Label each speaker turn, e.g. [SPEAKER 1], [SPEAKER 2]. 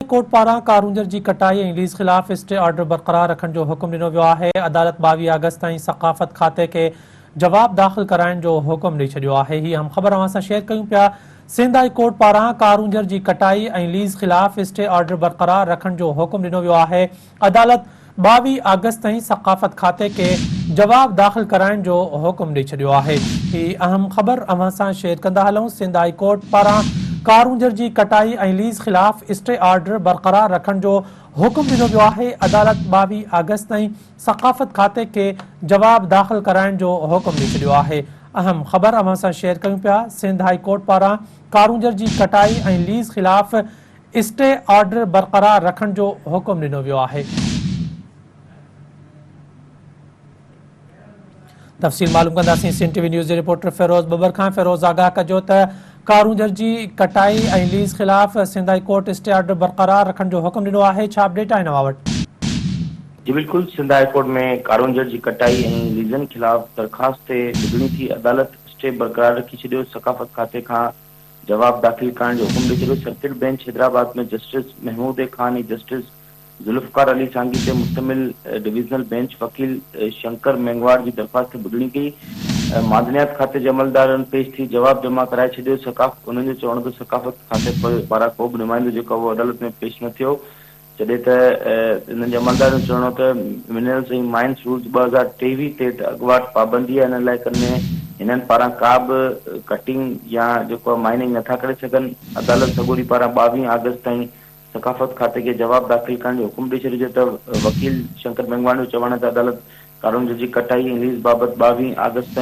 [SPEAKER 1] Court पारां कारूंजर जी कटाई ऐं लीज़ ख़िलाफ़ स्टे ऑर्डर बरक़रार रखण जो हुकुम ॾिनो वियो आहे। अदालत 22 अगस्त ताईं सक़ाफ़त खाते खे जवाब दाख़िल कराइण जो हुकुम ॾेई छॾियो आहे। ही अहम ख़बर अवां सां शेयर कयूं पिया। सिंध हाई कोर्ट पारां कारूंजर जी कटाई ऐं लीज़ ख़िलाफ़ स्टे ऑर्डर बरक़रार रखण जो हुकुम ॾिनो वियो आहे। अदालत 22 अगस्त ताईं सक़ाफ़त खाते खे जवाब दाख़िल कराइण जो हुकुम ॾेई छॾियो आहे। ही अहम ख़बर अवां सां शेयर कंदा हलूं। सिंध हाई कोर्ट पारां कारूंजर जी कटाई ऐं लीज़ ख़िलाफ़ स्टे ऑर्डर बरक़रार रखण जो हुकुम ॾिनो वियो आहे। अदालत 22 अगस्त ताईं सक़ाफ़त खाते खे जवाब दाख़िल कराइण जो हुकुम ॾेई छॾियो आहे। अहम ख़बर अवां सां शेयर कयूं पिया। सिंध हाई कोर्ट पारां कारूंजर जी कटाई ऐं लीज़ ख़िलाफ़ स्टे ऑर्डर बरक़रार रखण जो हुकुम ॾिनो वियो आहे। तफ़सील मालूम कंदासीं सिंध टीवी न्यूज़ जे रिपोर्टर फ़िरोज़ बबर खां। फ़िरोज़, आगाह कजो त कारूंजर जी कटाई ऐं लीज़ ख़िलाफ़ Sindh high court stay order बरक़रार रखण जो हुकुम ॾिनो आहे। छा अपडेट आहे अव्हां वटि?
[SPEAKER 2] जी बिल्कुल, सिंध हाई कोर्ट में कारूंजर जी कटाई ऐं लीज़न खिलाफ़ दरख़्वास्त ते ॿुधणी थी। अदालत स्टे बरक़रार रखी छॾियो। सक़ाफ़त खाते खां जवाब दाख़िल करण जो हुकुम ॾेई छॾियो। सर्किट बेंच हैदराबाद में जस्टिस महमूद खान ऐं जस्टिस जुल्फ़कार अली सांगी ते मुश्तमिल डिवीज़नल बेंच वकील शंकर मेंगवार जी दरख़्वास्त ते ॿुधणी कई। मादनियात खाते जे अमलदारनि पेश थी जवाब जमा कराए छॾियो। उन्हनि जो चवण त सक़ाफ़त खाते पारां को बि नुमाइंदो जेको उहो अदालत में पेश न थियो, जॾहिं त इन्हनि जे अमलदारनि जो चवणो त मिनरल्स ऐं माइंस रूल्स 2023 ते अॻुवाट पाबंदी आहे। इन इलाइक़नि में हिननि पारां का बि कटिंग या जेको आहे माइनिंग नथा करे सघनि। अदालत सॻोड़ी पारां 22 अगस्त ताईं सक़ाफ़त खाते खे जवाब दाख़िल करण जो हुकुम ॾेई छॾियो त वकील शंकर मेंगवार जो चवण आहे त अदालत कारूंजर जी कटाई ऐं लीज़ बाबति 22 अगस्त ताईं